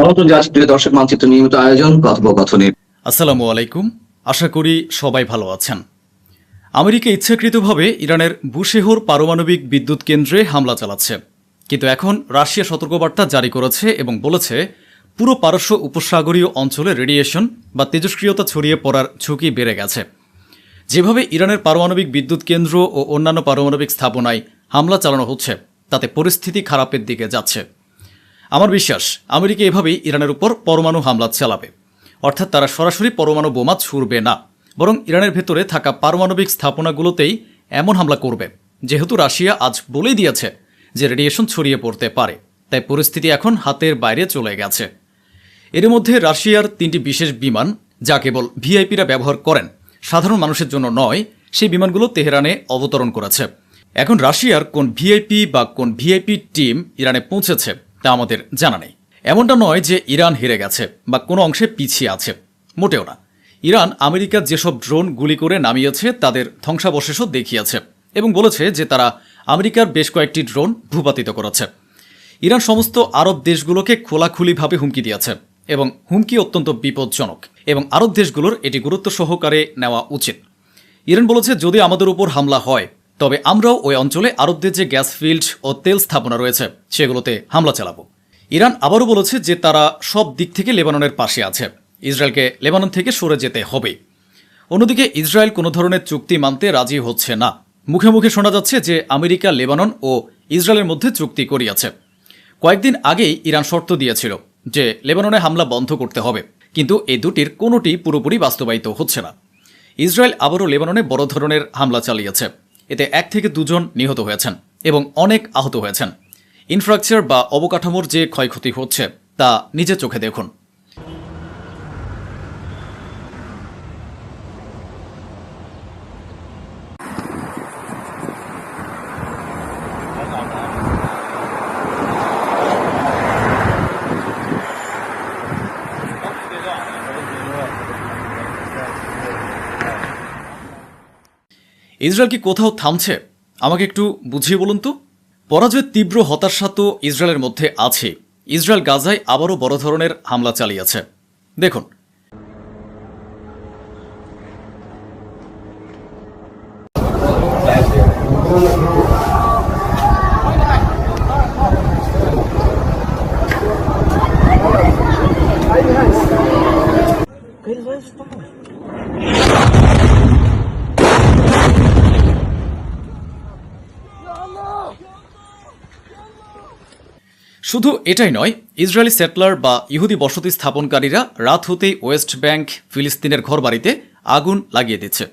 নতুন প্রিয় দর্শক মানচিত্র নিয়মিত আয়োজন কথোপকথনের। আসসালামু আলাইকুম। আশা করি সবাই ভালো আছেন। আমেরিকা ইচ্ছাকৃতভাবে ইরানের বুশেহর পারমাণবিক বিদ্যুৎ কেন্দ্রে হামলা চালাচ্ছে, কিন্তু এখন রাশিয়া সতর্কবার্তা জারি করেছে এবং বলেছে পুরো পারস্য উপসাগরীয় অঞ্চলে রেডিয়েশন বা তেজস্ক্রিয়তা ছড়িয়ে পড়ার ঝুঁকি বেড়ে গেছে। যেভাবে ইরানের পারমাণবিক বিদ্যুৎ কেন্দ্র ও অন্যান্য পারমাণবিক স্থাপনায় হামলা চালানো হচ্ছে, তাতে পরিস্থিতি খারাপের দিকে যাচ্ছে। আমার বিশ্বাস আমেরিকা এভাবেই ইরানের উপর পরমাণু হামলা চালাবে, অর্থাৎ তারা সরাসরি পরমাণু বোমা ছুড়বে না, বরং ইরানের ভেতরে থাকা পারমাণবিক স্থাপনাগুলোতেই এমন হামলা করবে। যেহেতু রাশিয়া আজ বলেই দিয়েছে যে রেডিয়েশন ছড়িয়ে পড়তে পারে, তাই পরিস্থিতি এখন হাতের বাইরে চলে গেছে। এর মধ্যে রাশিয়ার 3টি বিশেষ বিমান, যা কেবল ভিআইপিরা ব্যবহার করেন, সাধারণ মানুষের জন্য নয়, সেই বিমানগুলো তেহরানে অবতরণ করেছে। এখন রাশিয়ার কোন ভিআইপি বা কোন ভিআইপি টিম ইরানে পৌঁছেছে তা আমাদের জানা নেই। এমনটা নয় যে ইরান হেরে গেছে বা কোনো অংশে পিছিয়ে আছে, মোটেও না। ইরান আমেরিকার যেসব ড্রোন গুলি করে নামিয়েছে তাদের ধ্বংসাবশেষও দেখিয়েছে এবং বলেছে যে তারা আমেরিকার বেশ কয়েকটি ড্রোন ভূপাতিত করেছে। ইরান সমস্ত আরব দেশগুলোকে খোলাখুলিভাবে হুমকি দিয়েছে এবং হুমকি অত্যন্ত বিপজ্জনক, এবং আরব দেশগুলোর এটি গুরুত্ব সহকারে নেওয়া উচিত। ইরান বলেছে যদি আমাদের উপর হামলা হয় তবে আমরাও ওই অঞ্চলে আরবদের যে গ্যাস ফিল্ড ও তেল স্থাপনা রয়েছে সেগুলোতে হামলা চালাবো। ইরান আবারও বলেছে যে তারা সব দিক থেকে লেবাননের পাশে আছে, ইসরায়েলকে লেবানন থেকে সরে যেতে হবে। অন্যদিকে ইসরায়েল কোনো ধরনের চুক্তি মানতে রাজি হচ্ছে না। মুখে মুখে শোনা যাচ্ছে যে আমেরিকা, লেবানন ও ইসরায়েলের মধ্যে চুক্তি করিয়াছে। কয়েকদিন আগেই ইরান শর্ত দিয়েছিল যে লেবাননে হামলা বন্ধ করতে হবে, কিন্তু এই দুটির কোনোটি পুরোপুরি বাস্তবায়িত হচ্ছে না। ইসরায়েল আবারও লেবাননে বড় ধরনের হামলা চালিয়েছে। এতে 1 থেকে 2 জন নিহত হয়েছেন এবং অনেক আহত হয়েছেন। ইনফ্রাস্ট্রাকচার বা অবকাঠামোর যে ক্ষয়ক্ষতি হচ্ছে তা নিজের চোখে দেখুন। ইসরায়েল কি কোথাও থামছে? আমাকে একটু বুঝিয়ে বলুন তো। পরাজয়ের তীব্র হতাশা তো ইসরায়েলের মধ্যে আছে। ইসরায়েল গাজায় আবারও বড় ধরনের হামলা চালিয়েছে। দেখুন, শুধু এটাই নয়, ইসরায়েলি সেটলার বা ইহুদি বসতি স্থাপনকারীরা রাত হতেই ওয়েস্ট ব্যাংক, ফিলিস্তিনের ঘরবাড়িতে আগুন লাগিয়ে দিচ্ছে।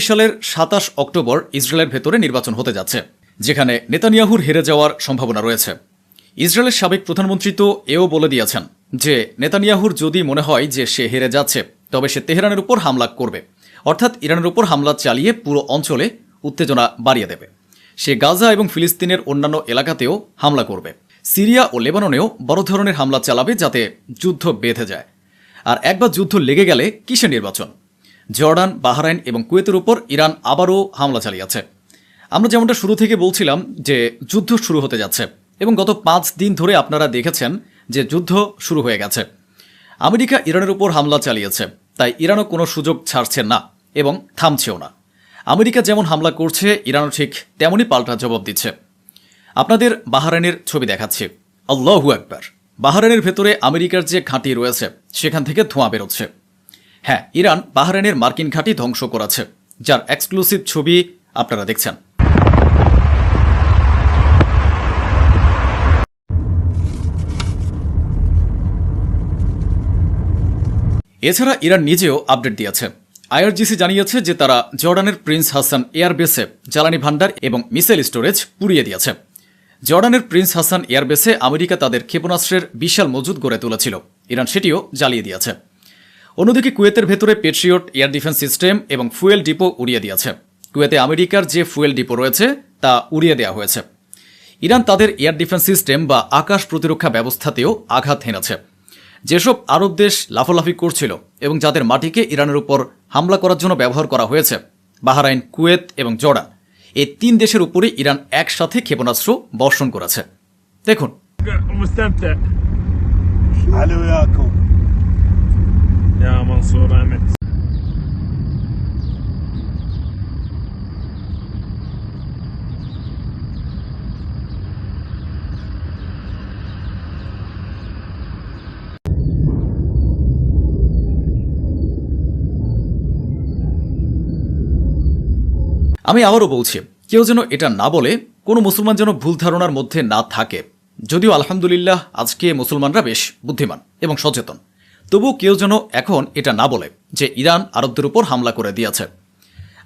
সালের 27 অক্টোবর ইসরায়েলের ভেতরে নির্বাচন হতে যাচ্ছে, যেখানে নেতানিয়াহুর হেরে যাওয়ার সম্ভাবনা রয়েছে। ইসরায়েলের সাবেক প্রধানমন্ত্রী তো এও বলে দিয়েছেন যে নেতানিয়াহুর যদি মনে হয় যে সে হেরে যাচ্ছে, তবে সে তেহরানের উপর হামলা করবে, অর্থাৎ ইরানের উপর হামলা চালিয়ে পুরো অঞ্চলে উত্তেজনা বাড়িয়ে দেবে। সে গাজা এবং ফিলিস্তিনের অন্যান্য এলাকাতেও হামলা করবে। সিরিয়া ও লেবাননেও বড় ধরনের হামলা চালাবে, যাতে যুদ্ধ বেঁধে যায়। আর একবার যুদ্ধ লেগে গেলে কিসের নির্বাচন? জর্ডান, বাহরাইন এবং কুয়েতের উপর ইরান আবারও হামলা চালিয়েছে। আমরা যেমনটা শুরু থেকে বলছিলাম যে যুদ্ধ শুরু হতে যাচ্ছে, এবং গত 5 দিন ধরে আপনারা দেখেছেন যে যুদ্ধ শুরু হয়ে গেছে। আমেরিকা ইরানের উপর হামলা চালিয়েছে, তাই ইরানও কোনো সুযোগ ছাড়ছে না এবং থামছেও না। আমেরিকা যেমন হামলা করছে, ইরানও ঠিক তেমনই পাল্টা জবাব দিচ্ছে। আপনাদের বাহরাইনের ছবি দেখাচ্ছি। আল্লাহু আকবার! বাহরাইনের ভেতরে আমেরিকার যে ঘাঁটি রয়েছে সেখান থেকে ধোঁয়া বেরোচ্ছে। হ্যাঁ, ইরান বাহরাইনের মার্কিন ঘাঁটি ধ্বংস করেছে, যার এক্সক্লুসিভ ছবি আপনারা দেখছেন। এছাড়া ইরান নিজেও আপডেট দিয়েছে। আইআরজিসি জানিয়েছে যে তারা জর্ডানের প্রিন্স হাসান এয়ারবেসে জ্বালানি ভান্ডার এবং মিসাইল স্টোরেজ পুড়িয়ে দিয়েছে। জর্ডানের প্রিন্স হাসান এয়ারবেসে আমেরিকা তাদের ক্ষেপণাস্ত্রের বিশাল মজুদ গড়ে তুলেছিল, ইরান সেটিও জ্বালিয়ে দিয়েছে। অন্যদিকে কুয়েতের ভেতরে পেট্রিয়ট এয়ার ডিফেন্স সিস্টেম এবং ফুয়েল ডিপো উড়িয়ে দিয়েছে। কুয়েতে আমেরিকার যে ফুয়েল ডিপো রয়েছে তা উড়িয়ে দেওয়া হয়েছে। ইরান তাদের এয়ার ডিফেন্স সিস্টেম বা আকাশ প্রতিরক্ষা ব্যবস্থাতেও আঘাত হেনেছে। যেসব আরব দেশ লাফালাফি করছিল এবং যাদের মাটিকে ইরানের উপর হামলা করার জন্য ব্যবহার করা হয়েছে, বাহরাইন, কুয়েত এবং জর্ডান, এই 3 দেশের উপরই ইরান একসাথে ক্ষেপণাস্ত্র বর্ষণ করেছে। দেখুন। مستمتع على وياكم يا منصور أنا আমি আবারও বলছি, কেউ যেন এটা না বলে, কোনো মুসলমান যেন ভুল ধারণার মধ্যে না থাকে। যদিও আলহামদুলিল্লাহ আজকে মুসলমানরা বেশ বুদ্ধিমান এবং সচেতন, তবুও কেউ যেন এখন এটা না বলে যে ইরান আরবদের উপর হামলা করে দিয়েছে।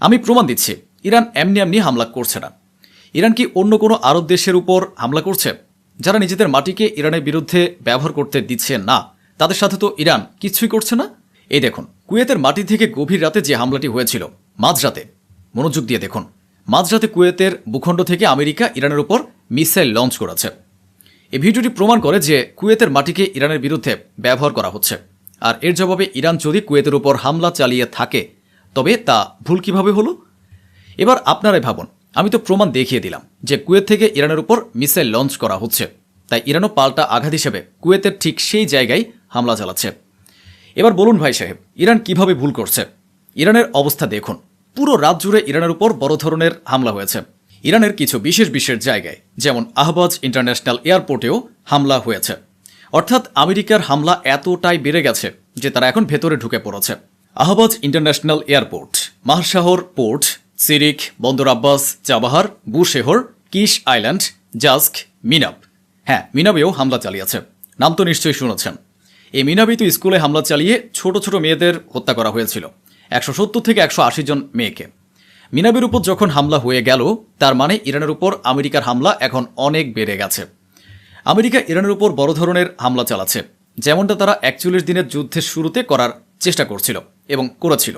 আমি প্রমাণ দিচ্ছি, ইরান এমনি এমনি হামলা করছে না। ইরান কি অন্য কোনো আরব দেশের উপর হামলা করছে? যারা নিজেদের মাটিকে ইরানের বিরুদ্ধে ব্যবহার করতে দিচ্ছে না, তাদের সাথে তো ইরান কিছুই করছে না। এই দেখুন, কুয়েতের মাটি থেকে গভীর রাতে যে হামলাটি হয়েছিল, মাঝরাতে, মনোযোগ দিয়ে দেখুন, মাঝরাতে কুয়েতের ভূখণ্ড থেকে আমেরিকা ইরানের উপর মিসাইল লঞ্চ করেছে। এই ভিডিওটি প্রমাণ করে যে কুয়েতের মাটিকে ইরানের বিরুদ্ধে ব্যবহার করা হচ্ছে। আর এর জবাবে ইরান যদি কুয়েতের উপর হামলা চালিয়ে থাকে, তবে তা ভুল কিভাবে হলো? এবার আপনারাই ভাবুন, আমি তো প্রমাণ দেখিয়ে দিলাম যে কুয়েত থেকে ইরানের উপর মিসাইল লঞ্চ করা হচ্ছে, তাই ইরানও পাল্টা আঘাত হিসেবে কুয়েতের ঠিক সেই জায়গায় হামলা চালাচ্ছে। এবার বলুন ভাই সাহেব, ইরান কিভাবে ভুল করছে? ইরানের অবস্থা দেখুন, পুরো রাত জুড়ে ইরানের উপর বড় ধরনের হামলা হয়েছে। ইরানের কিছু বিশেষ জায়গায়, যেমন আহবাজ ইন্টারন্যাশনাল এয়ারপোর্টেও হামলা হয়েছে। অর্থাৎ আমেরিকার হামলা এতটাই বেড়ে গেছে যে তারা এখন ভেতরে ঢুকে পড়েছে। Ahvaz international airport, Mahshahr port, Sirik, Bandar Abbas, Chabahar, Bushehr, Kish island, Jask, Minab, হ্যাঁ মিনাবেও হামলা চালিয়েছে। নাম তো নিশ্চয়ই শুনেছেন। এই মিনাবে তো স্কুলে হামলা চালিয়ে ছোট ছোট মেয়েদের হত্যা করা হয়েছিল, 170 থেকে 180 জন মেয়েকে। মিনাবের উপর যখন হামলা হয়ে গেল, তার মানে ইরানের উপর আমেরিকার হামলা এখন অনেক বেড়ে গেছে। আমেরিকা ইরানের উপর বড় ধরনের হামলা চালাচ্ছে, যেমনটা তারা 41 দিনের যুদ্ধের শুরুতে করার চেষ্টা করছিল এবং করেছিল।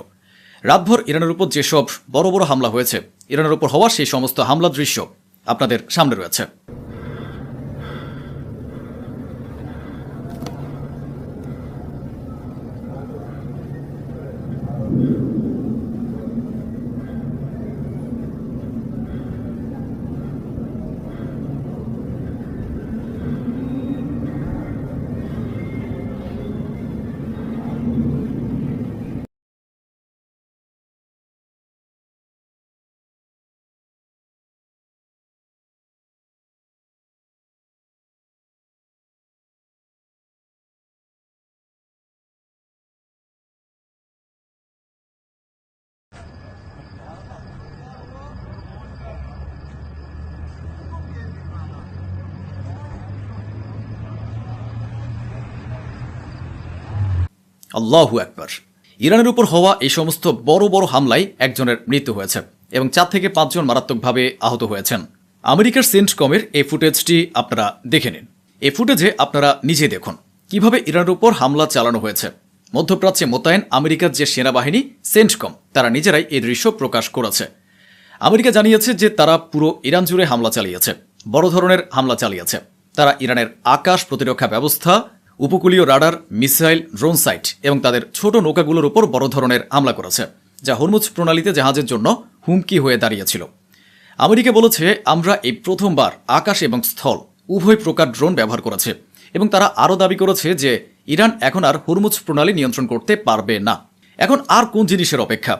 রাতভর ইরানের উপর যেসব বড় বড় হামলা হয়েছে, ইরানের উপর হওয়া সেই সমস্ত হামলার দৃশ্য আপনাদের সামনে রয়েছে। আল্লাহু আকবার। ইরানের উপর হওয়া এই সমস্ত বড় বড় হামলায় একজনের মৃত্যু হয়েছে এবং 4 থেকে 5 জন মারাত্মকভাবে আহত হয়েছেন। আমেরিকার সেন্টকমের এই ফুটেজটি আপনারা দেখে নিন। এই ফুটেজে আপনারা নিজে দেখুন কিভাবে ইরানের উপর হামলা চালানো হয়েছে। মধ্যপ্রাচ্যে মোতায়েন আমেরিকার যে সেনাবাহিনী সেন্টকম, তারা নিজেরাই এই দৃশ্য প্রকাশ করেছে। আমেরিকা জানিয়েছে যে তারা পুরো ইরান জুড়ে হামলা চালিয়েছে, বড় ধরনের হামলা চালিয়েছে। তারা ইরানের আকাশ প্রতিরক্ষা ব্যবস্থা, উপকূলীয় রাডার, মিসাইল, ড্রোন সাইট এবং তাদের ছোট নৌকাগুলোর উপর বড় ধরনের হামলা করেছে, যা হরমুজ প্রণালীতে জাহাজের জন্য হুমকি হয়ে দাঁড়িয়েছিল। আমেরিকা বলেছে, আমরা এই প্রথমবার আকাশ এবং স্থল উভয় প্রকার ড্রোন ব্যবহার করেছে এবং তারা আরও দাবি করেছে যে ইরান এখন আর হরমুজ প্রণালী নিয়ন্ত্রণ করতে পারবে না। এখন আর কোন জিনিসের অপেক্ষা?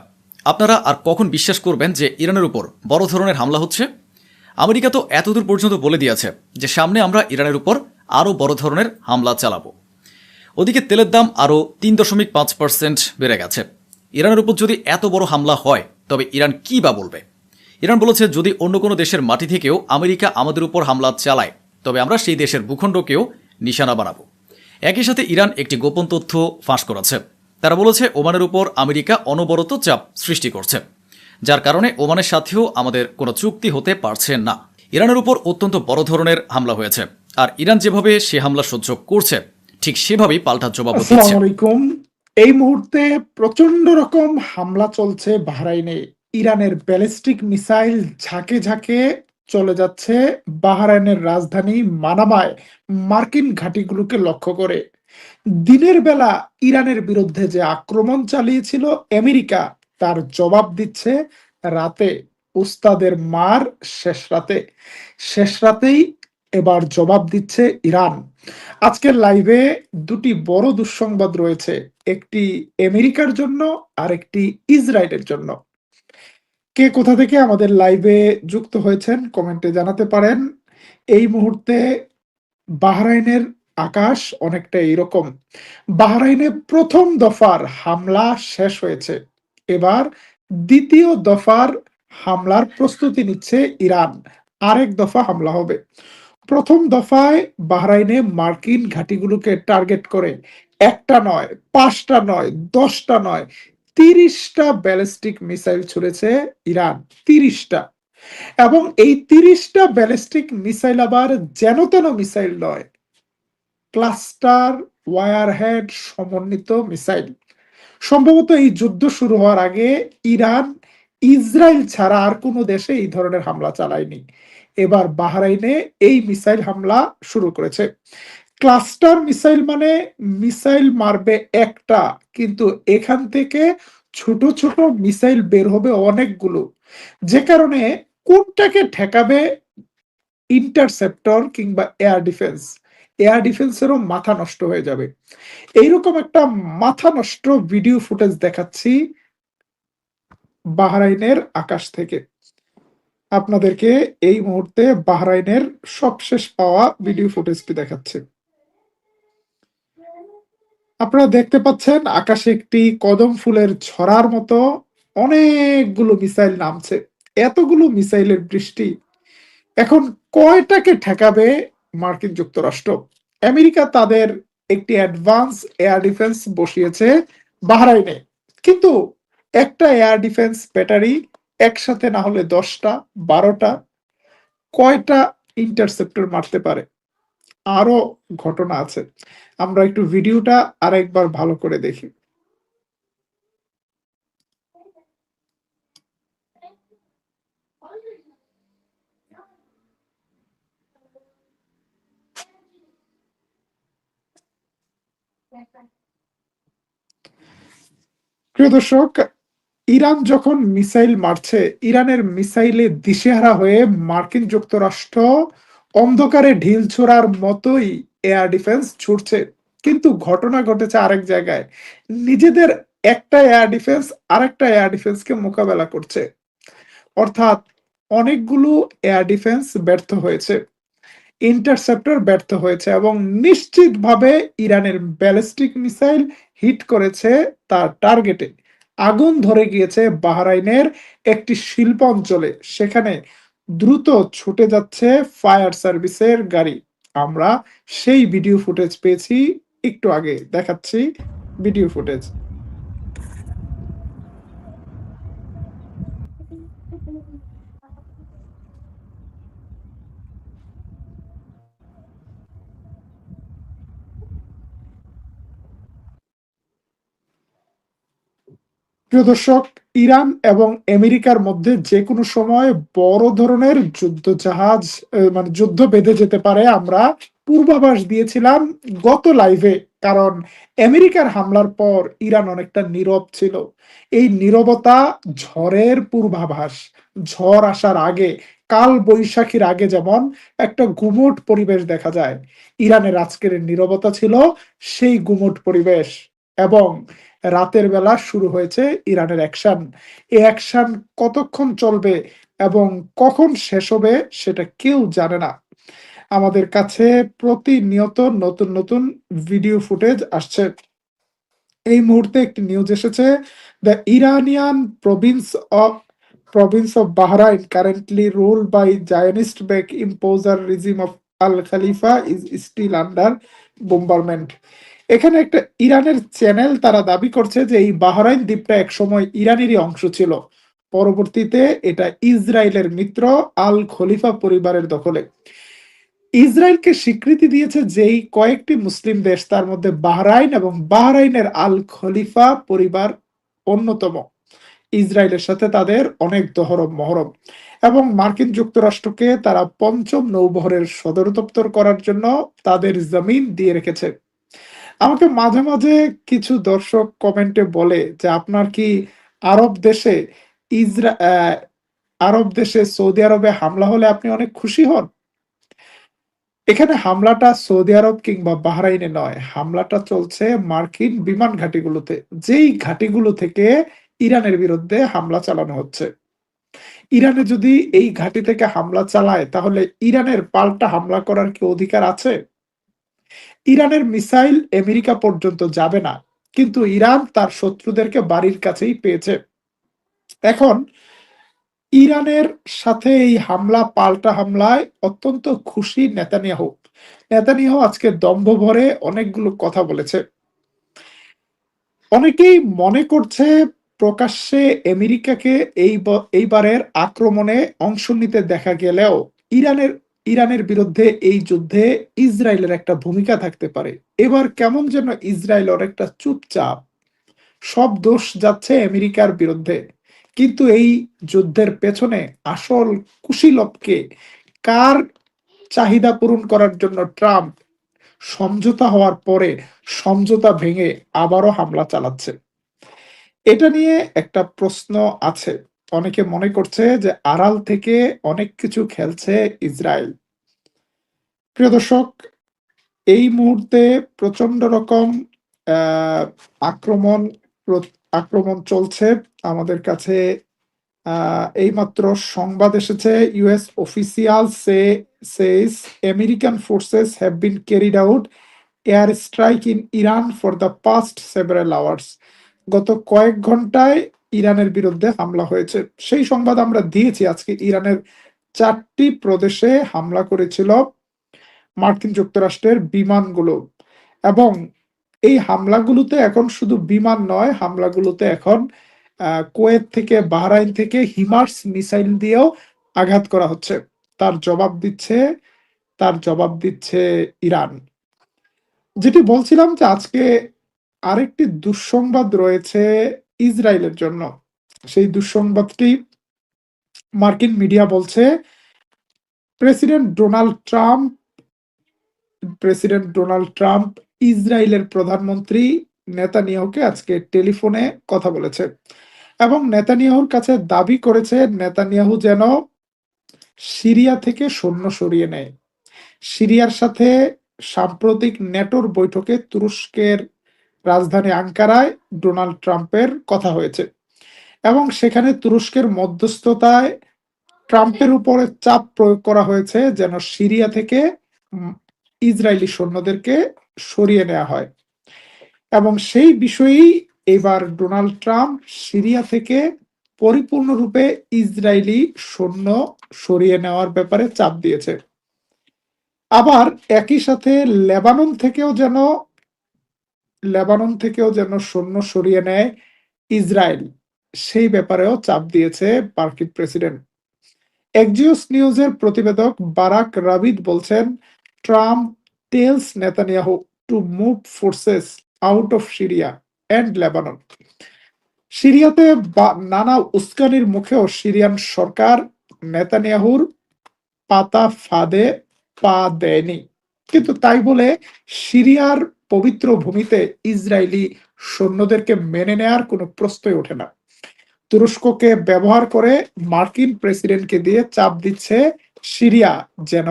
আপনারা আর কখন বিশ্বাস করবেন যে ইরানের উপর বড় ধরনের হামলা হচ্ছে? আমেরিকা তো এতদূর পর্যন্ত বলে দিয়েছে যে সামনে আমরা ইরানের উপর আরও বড় ধরনের হামলা চালাবো। ওদিকে তেলের দাম আরও 3.5% বেড়ে গেছে। ইরানের উপর যদি এত বড় হামলা হয়, তবে ইরান কি বা বলবে? ইরান বলেছে, যদি অন্য কোনো দেশের মাটি থেকেও আমেরিকা আমাদের উপর হামলা চালায়, তবে আমরা সেই দেশের ভূখণ্ডকেও নিশানা বানাবো। একই সাথে ইরান একটি গোপন তথ্য ফাঁস করেছে। তারা বলেছে, ওমানের উপর আমেরিকা অনবরত চাপ সৃষ্টি করছে, যার কারণে ওমানের সাথেও আমাদের কোনো চুক্তি হতে পারছে না। ইরানের উপর অত্যন্ত বড় ধরনের হামলা হয়েছে, আর ইরান যেভাবে সে হামলা সহ্য করছে, ঠিক সেভাবেই পাল্টা জবাব দিচ্ছে। আসসালামু আলাইকুম। এই মুহূর্তে প্রচন্ড রকম হামলা চলছে বাহরাইনে। ইরানের ব্যালিস্টিক মিসাইল ঝাঁকে ঝাঁকে চলে যাচ্ছে বাহরাইনের রাজধানী মানামায় মার্কিন ঘাঁটিগুলোকে লক্ষ্য করে। দিনের বেলা ইরানের বিরুদ্ধে যে আক্রমণ চালিয়েছিল আমেরিকা, তার জবাব দিচ্ছে রাতে। উস্তাদের মার শেষ রাতেই এবার জবাব দিচ্ছে ইরান। আজকের লাইভে দুটি বড় দুঃসংবাদ রয়েছে, একটি আমেরিকার জন্য আর একটি ইসরায়েলের জন্য। কে কোথা থেকে আমাদের লাইভে যুক্ত হয়েছেন কমেন্টে জানাতে পারেন। এই মুহূর্তে বাহরাইনের আকাশ অনেকটা এরকম। বাহরাইনে প্রথম দফার হামলা শেষ হয়েছে, এবার দ্বিতীয় দফার হামলার প্রস্তুতি নিচ্ছে ইরান। আরেক দফা হামলা হবে। প্রথম দফায় বাহরাইনে মার্কিন ঘাঁটিগুলোকে টার্গেট করে একটা নয়, পাঁচটা নয়, 10টা নয়, 30টা ব্যালিস্টিক মিসাইল ছুড়েছে ইরান। 30টা। এবং এই 30টা ব্যালিস্টিক মিসাইল আবার যেন তেন মিসাইল নয়, ক্লাস্টার ওয়ারহেড সমন্বিত মিসাইল। সম্ভবত এই যুদ্ধ শুরু হওয়ার আগে ইরান ইসরায়েল ছাড়া আর কোনো দেশে এই ধরনের হামলা চালায়নি। এবার বাহরাইনে এই মিসাইল হামলা শুরু করেছে। ক্লাস্টার মিসাইল মানে মিসাইল মারবে একটা, কিন্তু এখান থেকে ছোট ছোট মিসাইল বের হবে অনেকগুলো, যে কারণে কোনটাকে ঠেকাবে ইন্টারসেপ্টর কিংবা এয়ার ডিফেন্সেরও মাথা নষ্ট হয়ে যাবে। এইরকম একটা মাথা নষ্ট ভিডিও ফুটেজ দেখাচ্ছি বাহরাইনের আকাশ থেকে আপনাদেরকে। এই মুহূর্তে বাহরাইনের সবশেষ পাওয়া ভিডিও ফুটেজটি দেখাচ্ছে। আপনারা দেখতে পাচ্ছেন আকাশে একটি কদম ফুলের ছড়ার মতো অনেকগুলো মিসাইল নামছে। এতগুলো মিসাইলের বৃষ্টি এখন কয়টাকে ঠেকাবে মার্কিন যুক্তরাষ্ট্র? আমেরিকা তাদের একটি অ্যাডভান্স এয়ার ডিফেন্স বসিয়েছে বাহরাইনে, কিন্তু একটা এয়ার ডিফেন্স ব্যাটারি একসাথে না হলে 10টা 12টা কয়টা ইন্টারসেপ্টর মারতে পারে? আরো ঘটনা আছে, আমরা একটু ভিডিওটা আরেকবার ভালো করে দেখি। প্রিয় দর্শক, ইরান যখন মিসাইল মারছে, ইরানের মিসাইলে দিশেহারা হয়ে মার্কিন যুক্তরাষ্ট্র অন্ধকারে ঢিল ছোড়ার মতোই এয়ার ডিফেন্স ছুটছে, কিন্তু ঘটনা ঘটেছে আরেক জায়গায়। নিজেদের একটা এয়ার ডিফেন্স আরেকটা এয়ার ডিফেন্সকে মোকাবেলা করছে, অর্থাৎ অনেকগুলো এয়ার ডিফেন্স ব্যর্থ হয়েছে, ইন্টারসেপ্টর ব্যর্থ হয়েছে এবং নিশ্চিতভাবে ইরানের ব্যালিস্টিক মিসাইল হিট করেছে তার টার্গেটে। আগুন ধরে গিয়েছে বাহরাইনের একটি শিল্প অঞ্চলে, সেখানে দ্রুত ছুটে যাচ্ছে ফায়ার সার্ভিসের গাড়ি। আমরা সেই ভিডিও ফুটেজ পেয়েছি, একটু আগে দেখাচ্ছি ভিডিও ফুটেজ। প্রিয় দর্শক, ইরান এবং আমেরিকার মধ্যে যে কোনো সময় বড় ধরনের যুদ্ধ জাহাজ মানে যুদ্ধ বেঁধে যেতে পারে, আমরা পূর্বাভাস দিয়েছিলাম গত লাইভে। কারণ আমেরিকার হামলার পর ইরান অনেকটা নীরব ছিল। এই নীরবতা ঝড়ের পূর্বাভাস। ঝড় আসার আগে, কাল বৈশাখীর আগে যেমন একটা গুমোট পরিবেশ দেখা যায়, ইরানের আজকের নীরবতা ছিল সেই গুমোট পরিবেশ। এবং রাতের বেলা শুরু হয়েছে ইরানের অ্যাকশন। এই অ্যাকশন কতক্ষণ চলবে এবং কখন শেষ হবে সেটা কেউ জানে না। আমাদের কাছে প্রতিনিয়ত নতুন নতুন ভিডিও ফুটেজ আসছে। এই মুহূর্তে একটি নিউজ এসেছে, the Iranian province of Bahrain currently ruled by Zionist backed imposer regime of Al Khalifa is still under bombardment. এখানে একটা ইরানের চ্যানেল তারা দাবি করছে যে এই বাহরাইন দ্বীপটা একসময় ইরানেরই অংশ ছিল, পরবর্তীতে এটা ইসরায়েলের মিত্র আল খলিফা পরিবারের দখলে। ইসরায়েলকে স্বীকৃতি দিয়েছে যেই কয়েকটি মুসলিম দেশ, তার মধ্যে বাহরাইন, এবং বাহরাইনের আল খলিফা পরিবার অন্যতম। ইসরায়েলের সাথে তাদের অনেক দহরম মহরম, এবং মার্কিন যুক্তরাষ্ট্রকে তারা পঞ্চম নৌবহরের সদর দপ্তর করার জন্য তাদের জমিন দিয়ে রেখেছে। আমাকে মাঝে মাঝে কিছু দর্শক কমেন্টে বলে যে আপনার কি আরব দেশে ইসরা আরব দেশে সৌদি আরবে হামলা হলে আপনি অনেক খুশি হন? এখানে হামলাটা সৌদি আরব কিংবা বাহরাইনে নয়, হামলাটা চলছে মার্কিন বিমান ঘাঁটিগুলোতে। যেই ঘাঁটিগুলো থেকে ইরানের বিরুদ্ধে হামলা চালানো হচ্ছে। ইরানে যদি এই ঘাঁটি থেকে হামলা চালায় তাহলে ইরানের পাল্টা হামলা করার কি অধিকার আছে? ইরানের মিসাইল আমেরিকা পর্যন্ত যাবে না, কিন্তু ইরান তার শত্রুদেরকে বাড়ির কাছেই পেয়েছে। এখন ইরানের সাথে এই হামলা পাল্টা হামলায় অত্যন্ত খুশি নেতানিয়াহু। নেতানিয়াহু আজকে দম্ভ ভরে অনেকগুলো কথা বলেছে। অনেকেই মনে করছে প্রকাশ্যে আমেরিকাকে এইবারের আক্রমণে অংশ নিতে দেখা গেলেও ইরানের ইরানের বিরুদ্ধে এই যুদ্ধে ইসরায়েলের একটা ভূমিকা থাকতে পারে। এবার কেমন যেন ইসরায়েল অনেকটা চুপচাপ, সব দোষ যাচ্ছে আমেরিকার বিরুদ্ধে। কিন্তু এই যুদ্ধের পেছনে আসল কুশীলবকে, কার চাহিদা পূরণ করার জন্য ট্রাম্প সমঝোতা হওয়ার পরে সমঝোতা ভেঙে আবারও হামলা চালাচ্ছে? এটা নিয়ে একটা প্রশ্ন আছে। অনেকে মনে করছে যে আড়াল থেকে অনেক কিছু খেলছে ইসরায়েল। প্রিয় দর্শক, এই মুহূর্তে প্রচন্ড রকম আহ, আক্রমণ আক্রমণ চলছে আমাদের কাছে। এইমাত্র সংবাদ এসেছে, US officials American forces have been carried out air strike in Iran for the past several hours. গত কয়েক ঘন্টায় ইরানের বিরুদ্ধে হামলা হয়েছে। সেই সংবাদ আমরা দিয়েছি আজকে। ইরানের 4টি প্রদেশে হামলা করেছিল মার্কিন যুক্তরাষ্ট্রের বিমানগুলো, এবং এই হামলাগুলোতে এখন শুধু বিমান নয়, হামলাগুলোতে এখন কুয়েত থেকে, বাহরাইন থেকে হিমার্স মিসাইল দিয়েও আঘাত করা হচ্ছে। তার জবাব দিচ্ছে ইরান। যেটি বলছিলাম যে আজকে আরেকটি দুঃসংবাদ রয়েছে ইসরায়েলের জন্য। সেই দুঃসংবাদটি, মার্কিন মিডিয়া বলছে, president Donald Trump president Donald Trump ইসরায়েলের প্রধানমন্ত্রী নেতানিয়াহুকে আজকে টেলিফোনে কথা বলেছে এবং নেতানিয়াহুর কাছে দাবি করেছে নেতানিয়াহু যেন সিরিয়া থেকে সৈন্য সরিয়ে নেয়। সিরিয়ার সাথে সাম্প্রতিক ন্যাটোর বৈঠকে তুরস্কের রাজধানী আঙ্কারায় ডোনাল্ড ট্রাম্পের কথা হয়েছে এবং সেখানে তুরস্কের মধ্যস্থতায় ট্রাম্পের উপরে চাপ প্রয়োগ করা হয়েছে যেন সিরিয়া থেকে ইসরায়েলি সৈন্যদেরকে সরিয়ে নেওয়া হয়। এবং সেই বিষয়েই এবার ডোনাল্ড ট্রাম্প সিরিয়া থেকে পরিপূর্ণরূপে ইসরায়েলি সৈন্য সরিয়ে নেওয়ার ব্যাপারে চাপ দিয়েছে। আবার একই সাথে লেবানন থেকেও যেন সৈন্য সরিয়ে নেয় ইসরায়েল, সেই ব্যাপারেও চাপ দিয়েছে মার্কিন প্রেসিডেন্ট। এক্সিওস নিউজের প্রতিবেদক বারাক রাবিদ বলছেন, Trump tells Netanyahu to move forces out of Syria and Lebanon. সিরিয়াতে নানা উস্কানির মুখেও সিরিয়ান সরকার নেতানিয়াহুর পাতা ফাঁদে পা দেয়নি, কিন্তু তাই বলে সিরিয়ার পবিত্র ভূমিতে ইসরায়েলি সৈন্যদেরকে মেনে নেয়ার কোনো প্রশ্নই ওঠে না। তুরস্ককে ব্যবহার করে মার্কিন প্রেসিডেন্টকে দিয়ে চাপ দিচ্ছে সিরিয়া যেন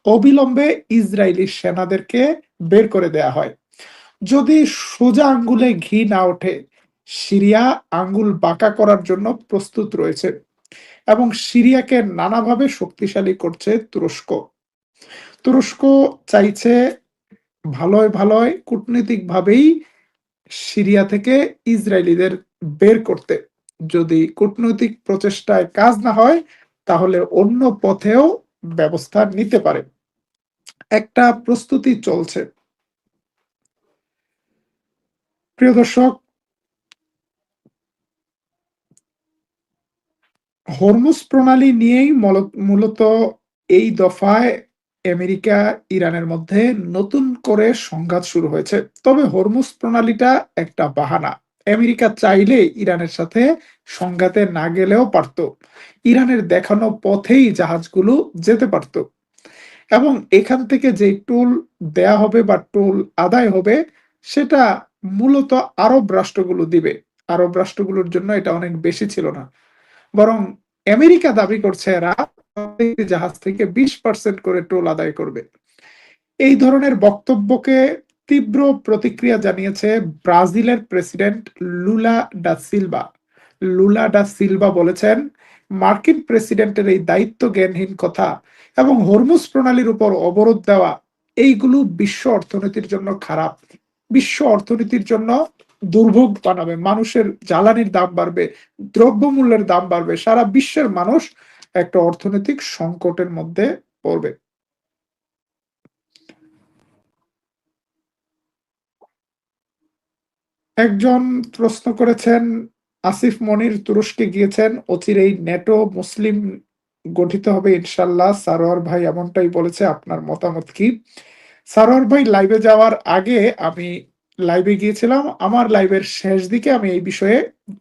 অবিলম্বে ইসরায়েলি সেনাদেরকে বের করে দেয়া হয়। যদি সোজা আঙ্গুলে ঘি না ওঠে, সিরিয়া আঙ্গুল বাঁকা করার জন্য প্রস্তুত রয়েছে এবং সিরিয়াকে নানাভাবে শক্তিশালী করছে তুরস্ক। তুরস্ক চাইছে ভালোই কূটনৈতিকভাবেই সিরিয়া থেকে ইসরায়েলিদের বের করতে। যদি কূটনৈতিক প্রচেষ্টায় কাজ না হয় তাহলে অন্য পথেও ব্যবস্থা নিতে পারে। একটা প্রস্তুতি চলছে। প্রিয় দর্শক, হরমুজ প্রণালী নিয়েই মূলত এই দফায় আমেরিকা ইরানের মধ্যে নতুন করে সংঘাত শুরু হয়েছে। তবে হরমুজ প্রণালীটা একটা বাহানা। আমেরিকা চাইলে ইরানের সাথে সংঘাতে না গেলেও পারত। ইরানের দেখানো পথেই জাহাজগুলো যেতে পারত। এবং এখান থেকে যে টুল দেয়া হবে বা টুল আদায় হবে সেটা মূলত আরব রাষ্ট্রগুলো দিবে। আরব রাষ্ট্রগুলোর জন্য এটা অনেক বেশি ছিল না। বরং আমেরিকা দাবি করছে এরা প্রত্যেকটি জাহাজ থেকে 20% করে টোল আদায় করবে। এই ধরনের বক্তব্যকে তীব্র প্রতিক্রিয়া জানিয়েছে ব্রাজিলের প্রেসিডেন্ট লুলা ডা সিলভা। লুলা ডা সিলভা বলেছেন, মার্কিন প্রেসিডেন্টের এই দায়িত্ব জ্ঞানহীন কথা এবং হরমুজ প্রণালীর উপর অবরোধ দেওয়া এইগুলো বিশ্ব অর্থনীতির জন্য খারাপ, বিশ্ব অর্থনীতির জন্য দুর্ভোগ বানাবে, মানুষের জ্বালানির দাম বাড়বে, দ্রব্যমূল্যের দাম বাড়বে, সারা বিশ্বের মানুষ একটা অর্থনৈতিক সংকটের মধ্যে পড়বে। একজন প্রশ্ন করেছেন, আসিফ মনির তুরস্কে গিয়েছেন, অচিরেই ন্যাটো মুসলিম গঠিত হবে ইনশাল্লাহ। সারোয়ার ভাই এমনটাই বলেছে, আপনার মতামত কি? সারোয়ার ভাই, লাইভে যাওয়ার আগে আমি লাইভে গিয়েছিলাম, আমার লাইভের শেষ দিকে আমি এই বিষয়ে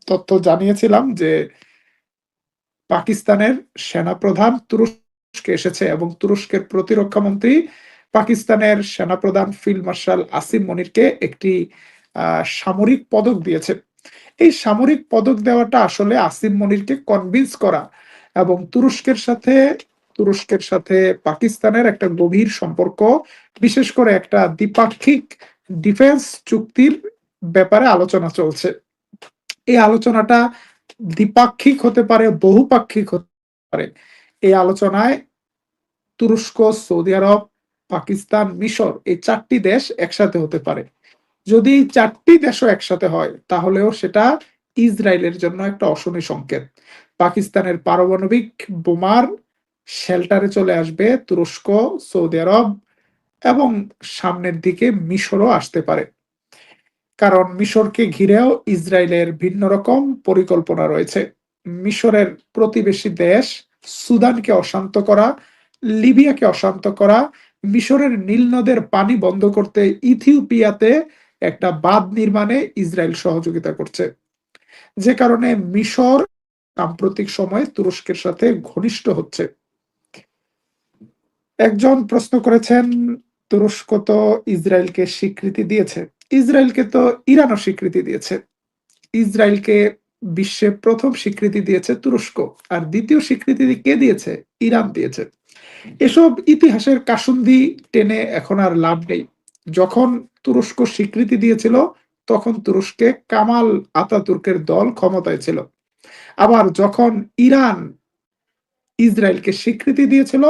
তথ্য জানিয়েছিলাম যে পাকিস্তানের সেনাপ্রধান তুরস্কে এসেছে এবং তুরস্কের প্রতিরক্ষা মন্ত্রী পাকিস্তানের সেনাপ্রধান ফিল্ড মার্শাল আসিম মনিরকে একটি সামরিক পদক দিয়েছে। এই সামরিক পদক দেওয়াটা আসলে আসিম মনিরকে কনভিন্স করা এবং তুরস্কের সাথে পাকিস্তানের একটা গভীর সম্পর্ক, বিশেষ করে একটা দ্বিপাক্ষিক ডিফেন্স চুক্তির ব্যাপারে আলোচনা চলছে। এই আলোচনাটা দ্বিপাক্ষিক হতে পারে, বহুপাক্ষিক হতে পারে। এই আলোচনায় তুরস্ক, সৌদি আরব, পাকিস্তান, মিশর এই 4টি দেশ একসাথে হতে পারে। যদি এই 4টি দেশও একসাথে হয় তাহলেও সেটা ইসরায়েলের জন্য একটা অশনি সংকেত। পাকিস্তানের পারমাণবিক বোমার শেল্টারে চলে আসবে তুরস্ক, সৌদি আরব এবং সামনের দিকে মিশরও আসতে পারে। কারণ মিশরকে ঘিরেও ইসরায়েলের ভিন্ন রকম পরিকল্পনা রয়েছে। মিশরের প্রতিবেশী দেশ সুদানকে অশান্ত করা, লিবিয়াকে অশান্ত করা, মিশরের নীল নদের পানি বন্ধ করতে ইথিওপিয়াতে একটা বাঁধ নির্মাণে ইসরায়েল সহযোগিতা করছে। যে কারণে মিশর সাম্প্রতিক সময়ে তুরস্কের সাথে ঘনিষ্ঠ হচ্ছে। একজন প্রশ্ন করেছেন, তুরস্ক তো ইসরায়েলকে স্বীকৃতি দিয়েছে, ইসরায়েলকে তো ইরানও স্বীকৃতি দিয়েছে। ইসরায়েলকে বিশ্বে প্রথম স্বীকৃতি দিয়েছে তুরস্ক, আর দ্বিতীয় স্বীকৃতি কে দিয়েছে? ইরান দিয়েছে। এসব ইতিহাসের কাসুন্দি টেনে এখন আর লাভ নেই। যখন তুরস্ক স্বীকৃতি দিয়েছিল তখন তুরস্কে কামাল আতাতুর্কের দল ক্ষমতায় ছিল। আবার যখন ইরান ইসরায়েলকে স্বীকৃতি দিয়েছিল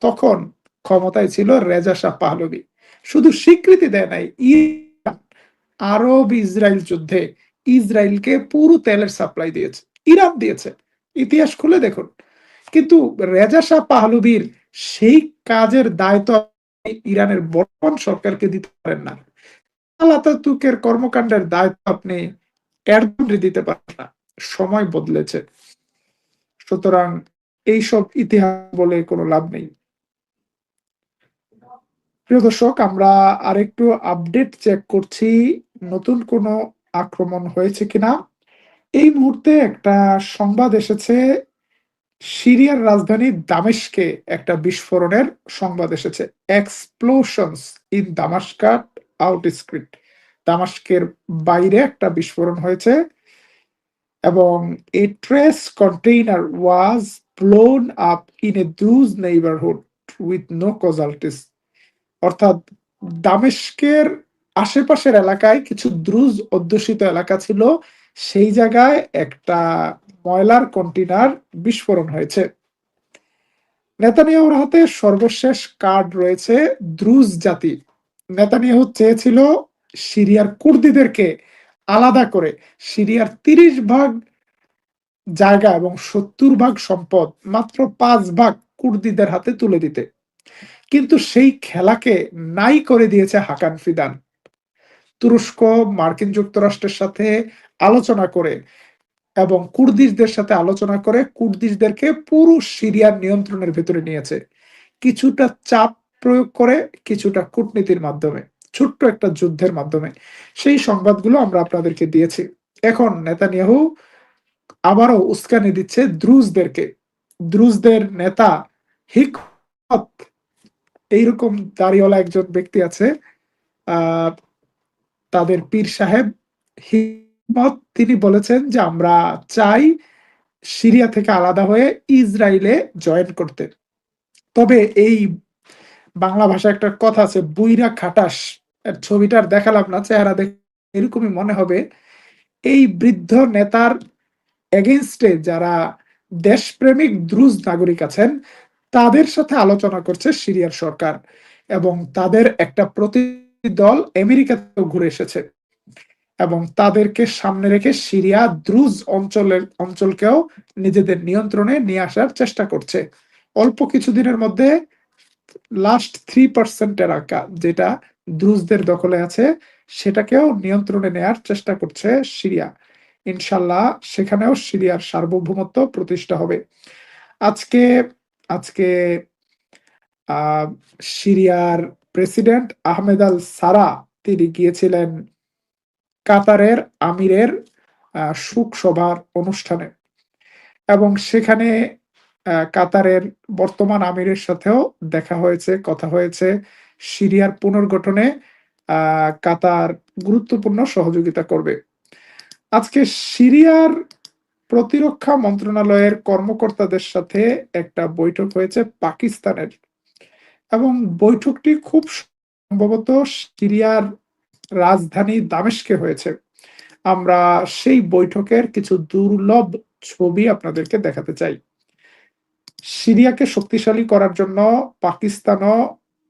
তখন ক্ষমতায় ছিল রেজা শাহ পাহলভি। শুধু স্বীকৃতি দেয় নাই, ইরান আরব ইসরায়েল যুদ্ধে ইসরায়েলকে পুরো তেলের সাপ্লাই দিয়েছে, ইরান দিয়েছে। ইতিহাস খুলে দেখুন। কিন্তু রেজা শাহ পাহলভীর সেই কাজের দায়িত্ব ইরানের বর্তমান সরকারকে দিতে পারেন না। আতাতুর্কের কর্মকাণ্ডের দায়িত্ব আপনি এরদোয়ানকে দিতে পারেন না। সময় বদলেছে। সুতরাং এইসব ইতিহাস বলে কোনো লাভ নেই। প্রিয় দর্শক, আমরা আরেকটু আপডেট চেক করছি নতুন কোনো আক্রমণ হয়েছে কিনা। এই মুহূর্তে একটা সংবাদ এসেছে, সিরিয়ার রাজধানী দামেস্কে একটা বিস্ফোরণের সংবাদ এসেছে। এক্সপ্লোশনস ইন দামাস্কাস আউটস্ক্রিট, দামাস্কের বাইরে একটা বিস্ফোরণ হয়েছে এবং a trash container was blown up in a Druze neighbourhood with no casualties. অর্থাৎ দামেস্কের আশেপাশের এলাকায় কিছু দ্রুজ অধ্যুষিত এলাকা ছিল, সেই জায়গায় একটা ময়লার কন্টেইনার বিস্ফোরণ হয়েছে। নেতানিয়াহুর হাতে সর্বশেষ কার্ড রয়েছে দ্রুজ জাতি। নেতানিয়াহু চেয়েছিল সিরিয়ার কুর্দিদেরকে আলাদা করে সিরিয়ার 30 ভাগ জায়গা এবং 70 ভাগ সম্পদ মাত্র 5 ভাগ কুর্দিদের হাতে তুলে দিতে, কিন্তু সেই খেলাকে নাই করে দিয়েছে হাকান ফিদান। তুরস্ক মার্কিন যুক্তরাষ্ট্রের সাথে আলোচনা করে এবং কুর্দিশদের সাথে আলোচনা করে কুর্দিশদেরকে পুরো সিরিয়ার নিয়ন্ত্রণের ভেতরে নিয়েছে, কিছুটা চাপ প্রয়োগ করে, কিছুটা কূটনীতির মাধ্যমে, ছোট্ট একটা যুদ্ধের মাধ্যমে। সেই সংবাদগুলো আমরা আপনাদেরকে দিয়েছি। এখন নেতানিয়াহু আবারও উস্কানি দিচ্ছে দ্রুজদেরকে। দ্রুজদের নেতা হিকমত এইরকম দাড়িওয়ালা একজন ব্যক্তি আছে, আহ তাদের পীর সাহেব হিকমত, তিনি বলেছেন যে আমরা চাই সিরিয়া থেকে আলাদা হয়ে ইসরায়েলে জয়েন করতে। তবে এই বাংলা ভাষায় একটা কথা আছে, বুইরা খাটাস। এর ছবিটা আর দেখালাম না, চেহারা দেখে এরকমই মনে হবে। এই বৃদ্ধ নেতার এগেইনস্টে যারা দেশপ্রেমিক দ্রুজ নাগরিক আছেন, তাদের সাথে আলোচনা করছে সিরিয়ার সরকার, এবং তাদের একটা প্রতিনিধি দল আমেরিকাতেও ঘুরে এসেছে, এবং তাদেরকে সামনে রেখে সিরিয়া দ্রুজ অঞ্চলকেও নিজেদের নিয়ন্ত্রণে নিয়ে আসার চেষ্টা করছে। অল্প কিছুদিনের মধ্যে লাস্ট 3% এলাকা যেটা দ্রুজদের দখলে আছে, সেটাকেও নিয়ন্ত্রণে নেয়ার চেষ্টা করছে সিরিয়া। ইনশাল্লাহ সেখানেও সিরিয়ার সার্বভৌমত্ব প্রতিষ্ঠা হবে। আজকে আজকে আহ সিরিয়ার প্রেসিডেন্ট আহমেদ আল সারা, তিনি গিয়েছিলেন কাতারের আমিরের শোক সভার অনুষ্ঠানে, এবং সেখানে কাতারের বর্তমান আমিরের সাথেও দেখা হয়েছে, কথা হয়েছে। সিরিয়ার পুনর্গঠনে কাতার গুরুত্বপূর্ণ সহযোগিতা করবে। আজকে সিরিয়ার প্রতিরক্ষা মন্ত্রণালয়ের কর্মকর্তাদের সাথে একটা বৈঠক হয়েছে পাকিস্তানের, এবং বৈঠকটি খুব সম্ভবত সিরিয়ার রাজধানী দামেস্কে হয়েছে। আমরা সেই বৈঠকের কিছু দুর্লভ ছবি আপনাদেরকে দেখাতে চাই। সিরিয়াকে শক্তিশালী করার জন্য পাকিস্তানও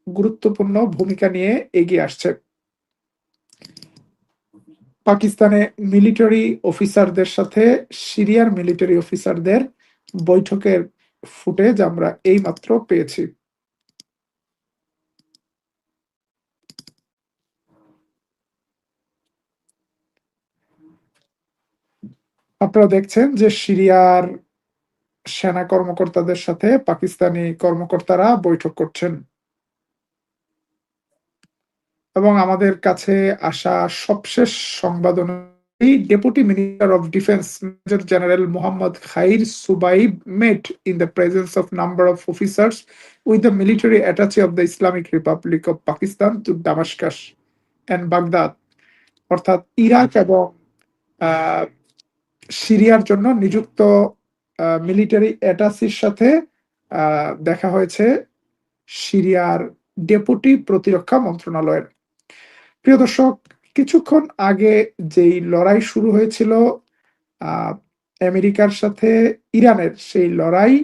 গুরুত্বপূর্ণ ভূমিকা নিয়ে এগিয়ে আসছে। পাকিস্তানে মিলিটারি অফিসারদের সাথে সিরিয়ার মিলিটারি অফিসারদের বৈঠকের ফুটেজ আমরা এইমাত্র পেয়েছি। আপনারা দেখছেন যে সিরিয়ার সেনা কর্মকর্তাদের সাথে পাকিস্তানি কর্মকর্তারা বৈঠক করছেন, এবং আমাদের কাছে আসা সবশেষ সংবাদ অনুযায়ী deputy minister of defence major general Mohammad Khair Subaib met in the presence of number of officers with the military attache of the Islamic Republic of Pakistan to Damascus and Baghdad. অর্থাৎ ইরাক এবং সিরিয়ার জন্য নিযুক্ত military অ্যাটাচির সাথে দেখা হয়েছে সিরিয়ার deputy প্রতিরক্ষা মন্ত্রণালয়ের। প্রিয় দর্শক, কিছুক্ষণ আগে যেই লড়াই শুরু হয়েছিল আমেরিকার সাথে ইরানের, সেই লড়াই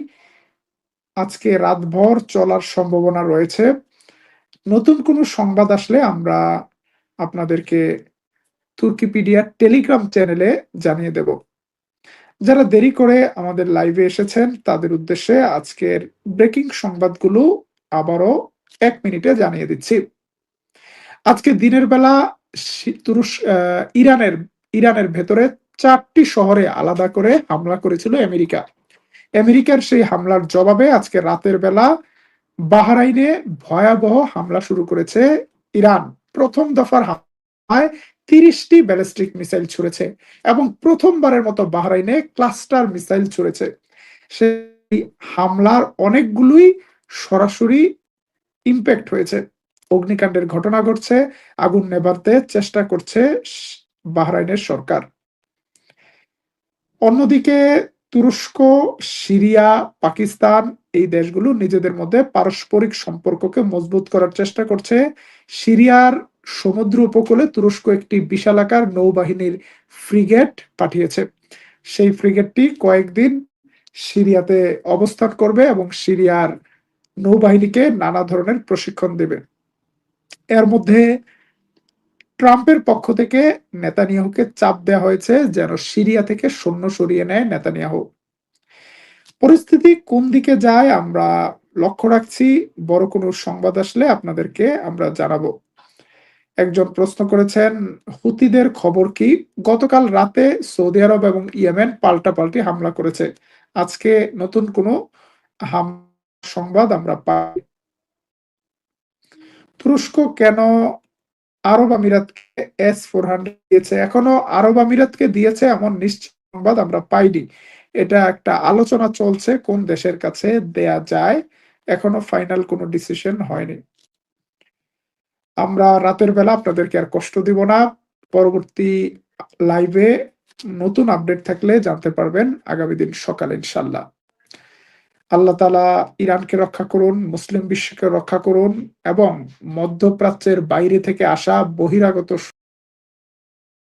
আজকে রাতভর চলার সম্ভাবনা রয়েছে। নতুন কোনো সংবাদ আসলে আমরা আপনাদেরকে তুর্কিপিডিয়ার টেলিগ্রাম চ্যানেলে জানিয়ে দেব। যারা দেরি করে আমাদের লাইভে এসেছেন, তাদের উদ্দেশ্যে আজকের ব্রেকিং সংবাদগুলো আবারও 1 মিনিটে জানিয়ে দিচ্ছি। আজকে দিনের বেলা ইরানের ভেতরে 4টি শহরে আলাদা করে হামলা করেছিল আমেরিকা। আমেরিকার সেই হামলার জবাবে আজকে রাতের বেলা বাহরাইনে ভয়াবহ হামলা শুরু করেছে ইরান। প্রথম দফার হামলায় 30টি ব্যালিস্টিক মিসাইল ছুড়েছে, এবং প্রথমবারের মতো বাহরাইনে ক্লাস্টার মিসাইল ছুড়েছে। সেই হামলার অনেকগুলোই সরাসরি ইম্প্যাক্ট হয়েছে, অগ্নিকাণ্ডের ঘটনা ঘটছে, আগুন নেভাতে চেষ্টা করছে বাহরাইনের সরকার। অন্যদিকে তুরস্ক, সিরিয়া, পাকিস্তান, এই দেশগুলো নিজেদের মধ্যে পারস্পরিক সম্পর্ককে মজবুত করার চেষ্টা করছে। সিরিয়ার সমুদ্র উপকূলে তুরস্ক একটি বিশালাকার নৌবাহিনীর ফ্রিগেট পাঠিয়েছে। সেই ফ্রিগেটটি কয়েকদিন সিরিয়াতে অবস্থান করবে এবং সিরিয়ার নৌবাহিনীকে নানা ধরনের প্রশিক্ষণ দেবে। এর মধ্যে ট্রাম্পের পক্ষ থেকে নেতানিয়াহুকে চাপ দেওয়া হয়েছে যেন সিরিয়া থেকে সৈন্য সরিয়ে নেয় নেতানিয়াহু। পরিস্থিতি কোন দিকে যায় আমরা লক্ষ্য রাখছি। বড় কোনো সংবাদ আসলে আপনাদেরকে আমরা জানাবো। একজন প্রশ্ন করেছেন, হুতিদের খবর কি? গতকাল রাতে সৌদি আরব এবং ইয়েমেন পাল্টাপাল্টি হামলা করেছে। আজকে নতুন কোনো সংবাদ আমরা পাই। তুরস্ক কেন আরব আমিরাতকে S-400 দিয়েছে? এখনো আরব আমিরাতকে দিয়েছে এমন নিশ্চিত সংবাদ আমরা পাইনি। এটা একটা আলোচনা চলছে কোন দেশের কাছে দেয়া যায়। এখনো ফাইনাল কোনো ডিসিশন হয়নি। আমরা রাতের বেলা আপনাদেরকে আর কষ্ট দিব না। পরবর্তী লাইভে নতুন আপডেট থাকলে জানতে পারবেন আগামী দিন সকালে ইনশাল্লাহ। আল্লাহ তাআলা ইরানকে রক্ষা করুন, মুসলিম বিশ্বকে রক্ষা করুন এবং মধ্যপ্রাচ্যের বাইরে থেকে আসা বহিরাগত